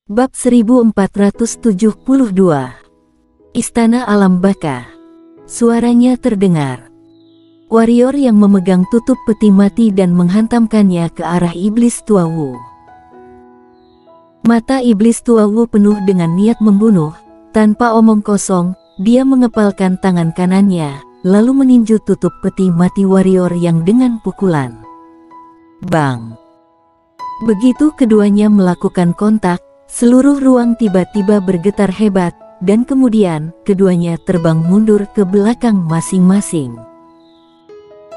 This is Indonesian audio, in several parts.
Bab 1472. Istana Alam Baka. Suaranya terdengar. Warrior yang memegang tutup peti mati dan menghantamkannya ke arah Iblis Tua Wu. Mata Iblis Tua Wu penuh dengan niat membunuh. Tanpa omong kosong, dia mengepalkan tangan kanannya, lalu meninju tutup peti mati warrior yang dengan pukulan. Bang! Begitu keduanya melakukan kontak, seluruh ruang tiba-tiba bergetar hebat, dan kemudian keduanya terbang mundur ke belakang masing-masing.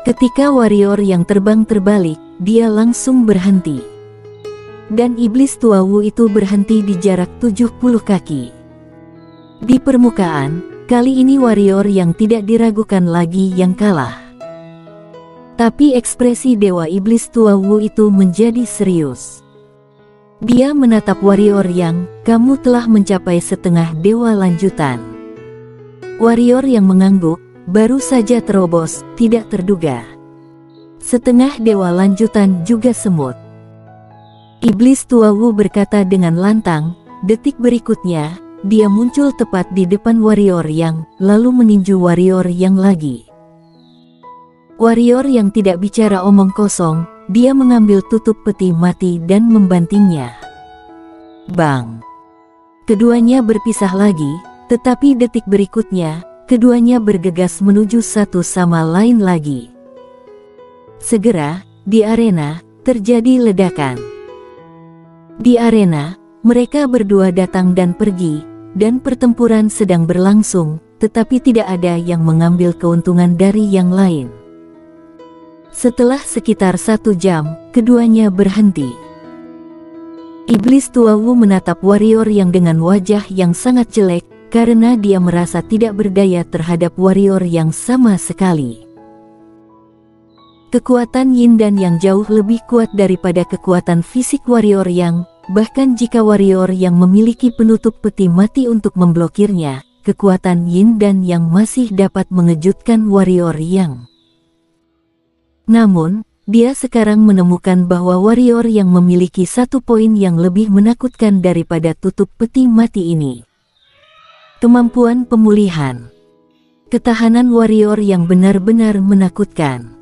Ketika warrior yang terbang terbalik, dia langsung berhenti. Dan Iblis Tua Wu itu berhenti di jarak 70 kaki. Di permukaan, kali ini warrior yang tidak diragukan lagi yang kalah. Tapi ekspresi Dewa Iblis Tua Wu itu menjadi serius. Dia menatap warrior yang, "Kamu telah mencapai setengah dewa lanjutan." Warrior yang mengangguk, baru saja terobos, tidak terduga. Setengah dewa lanjutan juga semut. Iblis Tua Wu berkata dengan lantang. Detik berikutnya, dia muncul tepat di depan warrior yang, lalu meninju warrior yang lagi. Warrior yang tidak bicara omong kosong, dia mengambil tutup peti mati dan membantingnya. Bang! Keduanya berpisah lagi, tetapi detik berikutnya, keduanya bergegas menuju satu sama lain lagi. Segera, di arena, terjadi ledakan. Di arena, mereka berdua datang dan pergi, dan pertempuran sedang berlangsung, tetapi tidak ada yang mengambil keuntungan dari yang lain. Setelah sekitar 1 jam, keduanya berhenti. Iblis Tua Wu menatap warrior yang dengan wajah yang sangat jelek, karena dia merasa tidak berdaya terhadap warrior yang sama sekali. Kekuatan Yin dan yang jauh lebih kuat daripada kekuatan fisik warrior yang, bahkan jika warrior yang memiliki penutup peti mati untuk memblokirnya, kekuatan Yin dan yang masih dapat mengejutkan warrior yang. Namun, dia sekarang menemukan bahwa warrior yang memiliki 1 poin yang lebih menakutkan daripada tutup peti mati ini. Kemampuan pemulihan. Ketahanan warrior yang benar-benar menakutkan.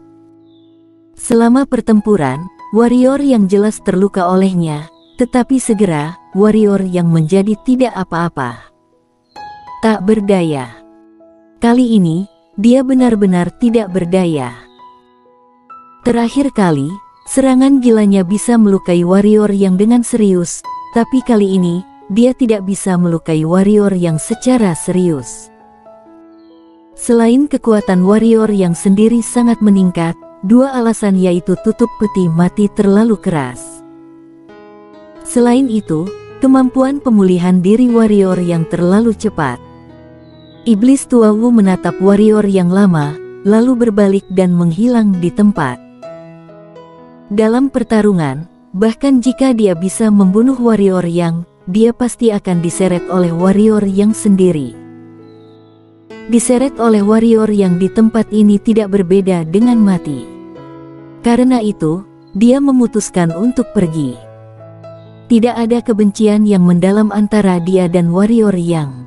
Selama pertempuran, warrior yang jelas terluka olehnya, tetapi segera, warrior yang menjadi tidak apa-apa. Tak berdaya. Kali ini, dia benar-benar tidak berdaya. Terakhir kali, serangan gilanya bisa melukai warrior yang dengan serius, tapi kali ini, dia tidak bisa melukai warrior yang secara serius. Selain kekuatan warrior yang sendiri sangat meningkat, 2 alasan yaitu tutup peti mati terlalu keras. Selain itu, kemampuan pemulihan diri warrior yang terlalu cepat. Iblis Tua Wu menatap warrior yang lama, lalu berbalik dan menghilang di tempat. Dalam pertarungan, bahkan jika dia bisa membunuh warrior yang, dia pasti akan diseret oleh warrior yang sendiri. Diseret oleh warrior yang di tempat ini tidak berbeda dengan mati. Karena itu, dia memutuskan untuk pergi. Tidak ada kebencian yang mendalam antara dia dan warrior yang.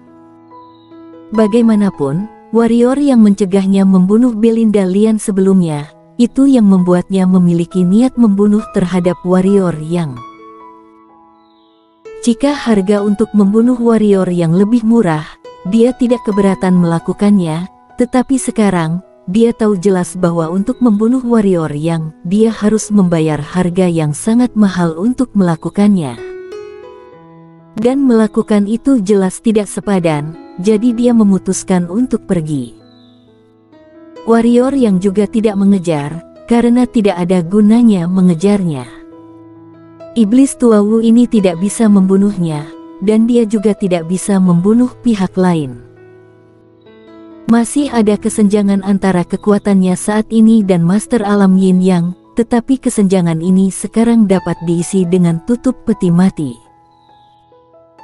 Bagaimanapun, warrior yang mencegahnya membunuh Belinda Lian sebelumnya, itu yang membuatnya memiliki niat membunuh terhadap warrior yang. Jika harga untuk membunuh warrior yang lebih murah, dia tidak keberatan melakukannya, tetapi sekarang, dia tahu jelas bahwa untuk membunuh warrior yang, dia harus membayar harga yang sangat mahal untuk melakukannya. Dan melakukan itu jelas tidak sepadan, jadi dia memutuskan untuk pergi. Warrior yang juga tidak mengejar, karena tidak ada gunanya mengejarnya. Iblis Tua Wu ini tidak bisa membunuhnya, dan dia juga tidak bisa membunuh pihak lain. Masih ada kesenjangan antara kekuatannya saat ini dan Master Alam Yin Yang, tetapi kesenjangan ini sekarang dapat diisi dengan tutup peti mati.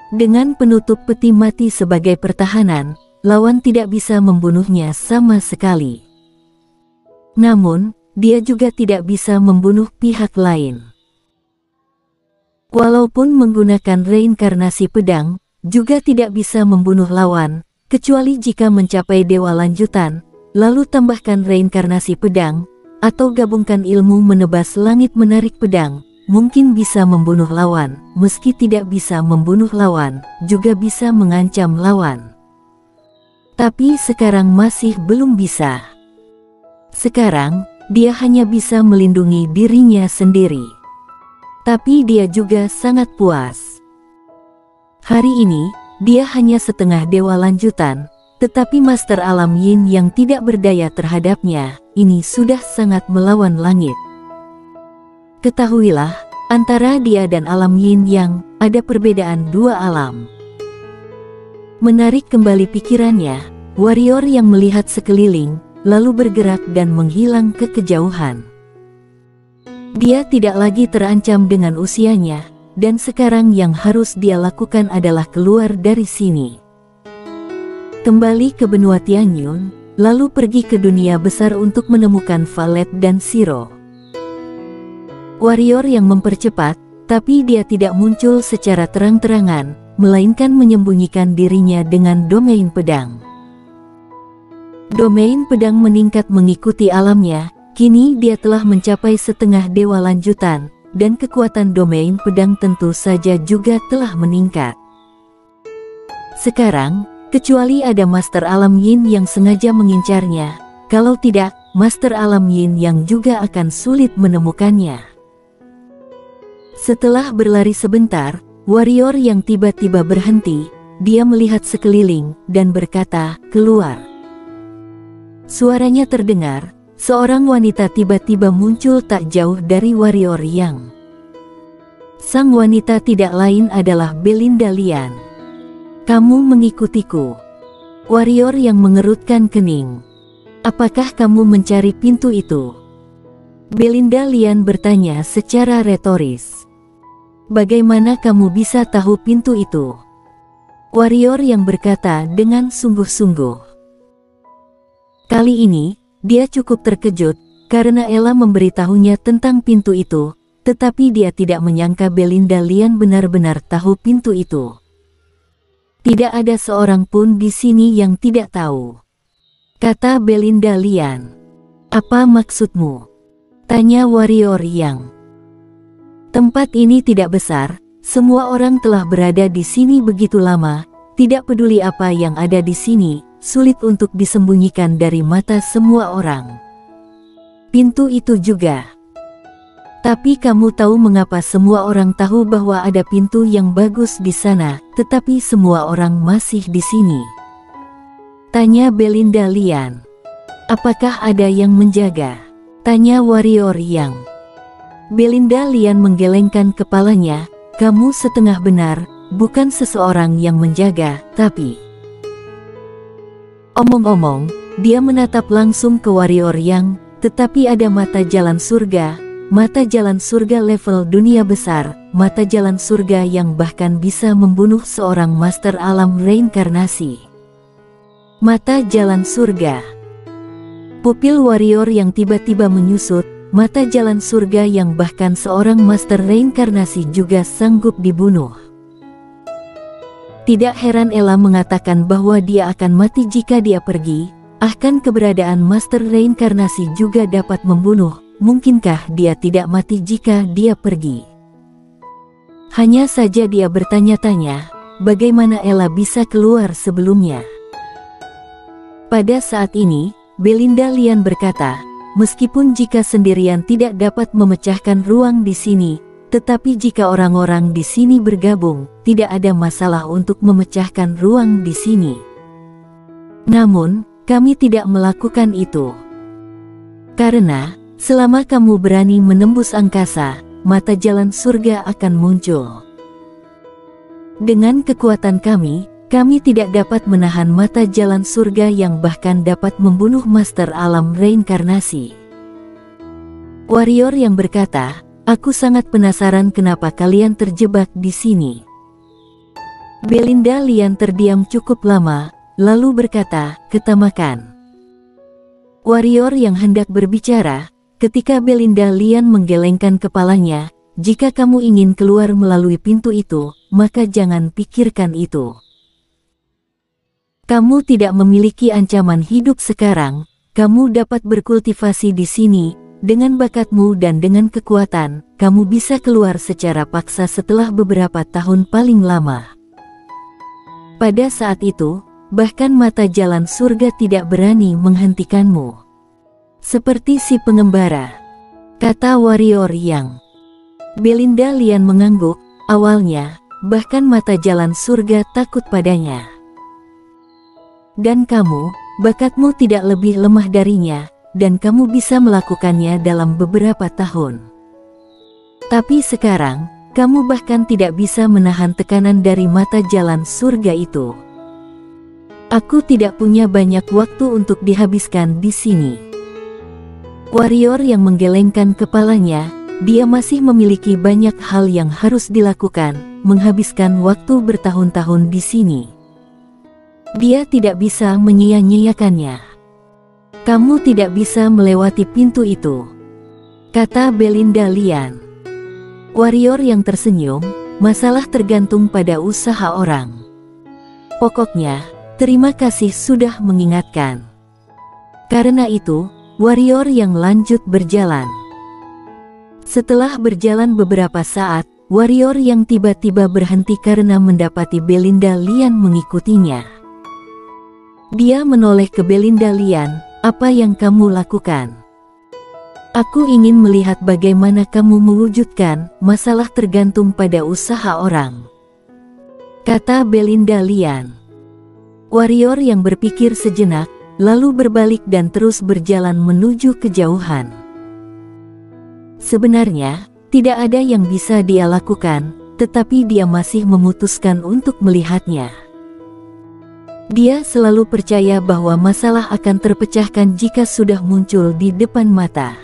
Dengan penutup peti mati sebagai pertahanan, lawan tidak bisa membunuhnya sama sekali. Namun, dia juga tidak bisa membunuh pihak lain. Walaupun menggunakan reinkarnasi pedang, juga tidak bisa membunuh lawan, kecuali jika mencapai dewa lanjutan, lalu tambahkan reinkarnasi pedang, atau gabungkan ilmu menebas langit menarik pedang, mungkin bisa membunuh lawan, meski tidak bisa membunuh lawan, juga bisa mengancam lawan. Tapi sekarang masih belum bisa. Sekarang, dia hanya bisa melindungi dirinya sendiri. Tapi dia juga sangat puas. Hari ini, dia hanya setengah dewa lanjutan, tetapi Master Alam Yin yang tidak berdaya terhadapnya, ini sudah sangat melawan langit. Ketahuilah, antara dia dan Alam Yin Yang, ada perbedaan dua alam. Menarik kembali pikirannya, warrior yang melihat sekeliling, lalu bergerak dan menghilang ke kejauhan. Dia tidak lagi terancam dengan usianya, dan sekarang yang harus dia lakukan adalah keluar dari sini. Kembali ke benua Tianyun, lalu pergi ke dunia besar untuk menemukan Valet dan Shiro. Warrior yang mempercepat, tapi dia tidak muncul secara terang-terangan, melainkan menyembunyikan dirinya dengan domain pedang. Domain pedang meningkat mengikuti alamnya, kini dia telah mencapai setengah dewa lanjutan, dan kekuatan domain pedang tentu saja juga telah meningkat. Sekarang, kecuali ada Master Alam Yin yang sengaja mengincarnya, kalau tidak, Master Alam Yin yang juga akan sulit menemukannya. Setelah berlari sebentar, warrior yang tiba-tiba berhenti, dia melihat sekeliling, dan berkata, "Keluar." Suaranya terdengar, seorang wanita tiba-tiba muncul tak jauh dari warrior yang. Sang wanita tidak lain adalah Belinda Lian. "Kamu mengikutiku?" Warrior yang mengerutkan kening. "Apakah kamu mencari pintu itu?" Belinda Lian bertanya secara retoris. "Bagaimana kamu bisa tahu pintu itu?" Warrior yang berkata dengan sungguh-sungguh. Kali ini, dia cukup terkejut, karena Ella memberitahunya tentang pintu itu, tetapi dia tidak menyangka Belinda Lian benar-benar tahu pintu itu. "Tidak ada seorang pun di sini yang tidak tahu," kata Belinda Lian. "Apa maksudmu?" tanya warrior yang. "Tempat ini tidak besar, semua orang telah berada di sini begitu lama, tidak peduli apa yang ada di sini, sulit untuk disembunyikan dari mata semua orang. Pintu itu juga. Tapi kamu tahu mengapa semua orang tahu bahwa ada pintu yang bagus di sana, tetapi semua orang masih di sini?" tanya Belinda Lian. "Apakah ada yang menjaga?" tanya warrior yang. Belinda Lian menggelengkan kepalanya. "Kamu setengah benar, bukan seseorang yang menjaga, tapi..." Omong-omong, dia menatap langsung ke warrior yang, tetapi ada mata jalan surga level dunia besar, mata jalan surga yang bahkan bisa membunuh seorang master alam reinkarnasi. Mata jalan surga. Pupil warrior yang tiba-tiba menyusut, mata jalan surga yang bahkan seorang master reinkarnasi juga sanggup dibunuh. Tidak heran Ella mengatakan bahwa dia akan mati jika dia pergi, bahkan keberadaan master reinkarnasi juga dapat membunuh, mungkinkah dia tidak mati jika dia pergi? Hanya saja dia bertanya-tanya, bagaimana Ella bisa keluar sebelumnya. Pada saat ini, Belinda Lian berkata, "Meskipun jika sendirian tidak dapat memecahkan ruang di sini, tetapi jika orang-orang di sini bergabung, tidak ada masalah untuk memecahkan ruang di sini. Namun, kami tidak melakukan itu. Karena, selama kamu berani menembus angkasa, mata jalan surga akan muncul. Dengan kekuatan kami tidak dapat menahan mata jalan surga yang bahkan dapat membunuh master alam reinkarnasi." Warrior yang berkata, "Aku sangat penasaran kenapa kalian terjebak di sini." Belinda Lian terdiam cukup lama, lalu berkata, "Ketamakan." Warrior yang hendak berbicara, ketika Belinda Lian menggelengkan kepalanya, jika kamu ingin keluar melalui pintu itu, maka jangan pikirkan itu. Kamu tidak memiliki ancaman hidup sekarang, kamu dapat berkultivasi di sini, dengan bakatmu dan dengan kekuatan, kamu bisa keluar secara paksa setelah beberapa tahun paling lama. Pada saat itu, bahkan mata jalan surga tidak berani menghentikanmu. Seperti si pengembara, kata warrior yang. Belinda Lian mengangguk, awalnya, bahkan mata jalan surga takut padanya. Dan kamu, bakatmu tidak lebih lemah darinya, dan kamu bisa melakukannya dalam beberapa tahun. Tapi sekarang, kamu bahkan tidak bisa menahan tekanan dari mata jalan surga itu. Aku tidak punya banyak waktu untuk dihabiskan di sini. Warrior yang menggelengkan kepalanya, dia masih memiliki banyak hal yang harus dilakukan, menghabiskan waktu bertahun-tahun di sini. Dia tidak bisa menyia-nyiakannya. Kamu tidak bisa melewati pintu itu, kata Belinda Lian. Warrior yang tersenyum, masalah tergantung pada usaha orang. Pokoknya, terima kasih sudah mengingatkan. Karena itu, warrior yang lanjut berjalan. Setelah berjalan beberapa saat, warrior yang tiba-tiba berhenti karena mendapati Belinda Lian mengikutinya. Dia menoleh ke Belinda Lian, apa yang kamu lakukan? Aku ingin melihat bagaimana kamu mewujudkan masalah tergantung pada usaha orang, kata Belinda Lian. Warrior yang berpikir sejenak, lalu berbalik dan terus berjalan menuju kejauhan. Sebenarnya, tidak ada yang bisa dia lakukan, tetapi dia masih memutuskan untuk melihatnya. Dia selalu percaya bahwa masalah akan terpecahkan jika sudah muncul di depan mata.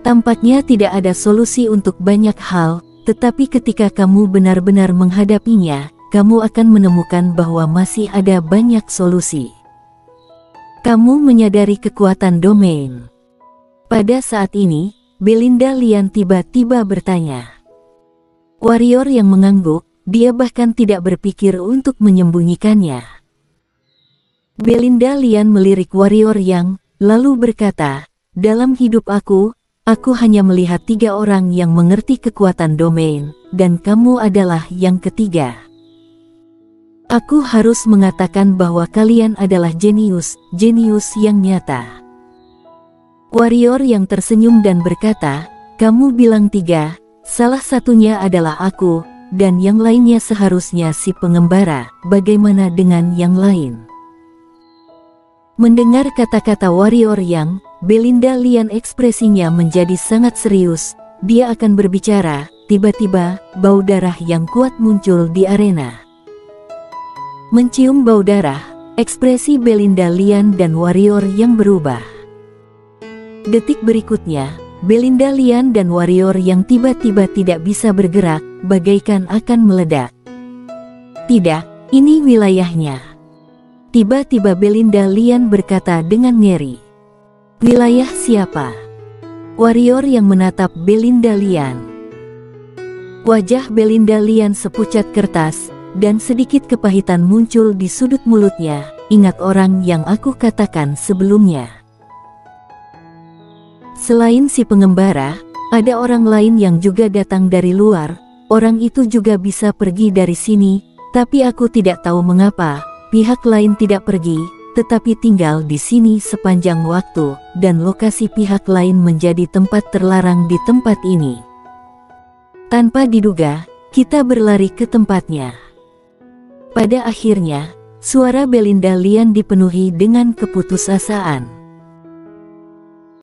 Tampaknya tidak ada solusi untuk banyak hal, tetapi ketika kamu benar-benar menghadapinya, kamu akan menemukan bahwa masih ada banyak solusi. Kamu menyadari kekuatan domain. Pada saat ini, Belinda Lian tiba-tiba bertanya. Warrior yang mengangguk, dia bahkan tidak berpikir untuk menyembunyikannya. Belinda Lian melirik warrior yang, lalu berkata, dalam hidup aku hanya melihat 3 orang yang mengerti kekuatan domain, dan kamu adalah yang ketiga. Aku harus mengatakan bahwa kalian adalah jenius yang nyata. Warrior yang tersenyum dan berkata, kamu bilang 3, salah satunya adalah aku, dan yang lainnya seharusnya si pengembara, bagaimana dengan yang lain? Mendengar kata-kata warrior yang, Belinda Lian ekspresinya menjadi sangat serius, dia akan berbicara, tiba-tiba, bau darah yang kuat muncul di arena. Mencium bau darah, ekspresi Belinda Lian dan warrior yang berubah. Detik berikutnya, Belinda Lian dan warrior yang tiba-tiba tidak bisa bergerak, bagaikan akan meledak. Tidak, ini wilayahnya. Tiba-tiba Belinda Lian berkata dengan ngeri. Wilayah siapa? Warrior yang menatap Belinda Lian. Wajah Belinda Lian sepucat kertas, dan sedikit kepahitan muncul di sudut mulutnya. Ingat orang yang aku katakan sebelumnya. Selain si pengembara, ada orang lain yang juga datang dari luar. Orang itu juga bisa pergi dari sini, tapi aku tidak tahu mengapa pihak lain tidak pergi, tetapi tinggal di sini sepanjang waktu, dan lokasi pihak lain menjadi tempat terlarang di tempat ini. Tanpa diduga, kita berlari ke tempatnya. Pada akhirnya, suara Belinda Lian dipenuhi dengan keputusasaan.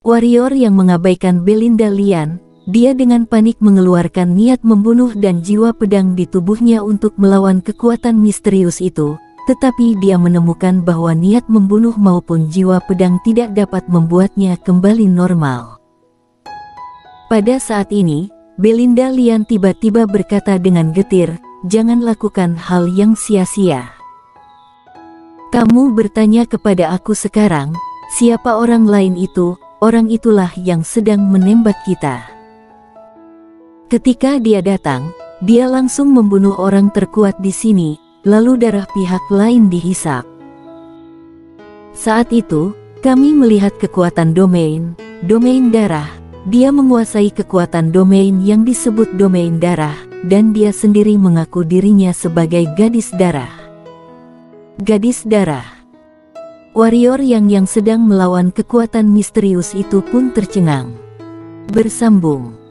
Warrior yang mengabaikan Belinda Lian, dia dengan panik mengeluarkan niat membunuh dan jiwa pedang di tubuhnya untuk melawan kekuatan misterius itu, tetapi dia menemukan bahwa niat membunuh maupun jiwa pedang tidak dapat membuatnya kembali normal. Pada saat ini, Belinda Lian tiba-tiba berkata dengan getir, jangan lakukan hal yang sia-sia. Kamu bertanya kepada aku sekarang, siapa orang lain itu? Orang itulah yang sedang menembak kita. Ketika dia datang, dia langsung membunuh orang terkuat di sini, lalu darah pihak lain dihisap. Saat itu, kami melihat kekuatan domain darah. Dia menguasai kekuatan domain yang disebut domain darah, dan dia sendiri mengaku dirinya sebagai gadis darah. Gadis darah. Warrior yang sedang melawan kekuatan misterius itu pun tercengang. Bersambung.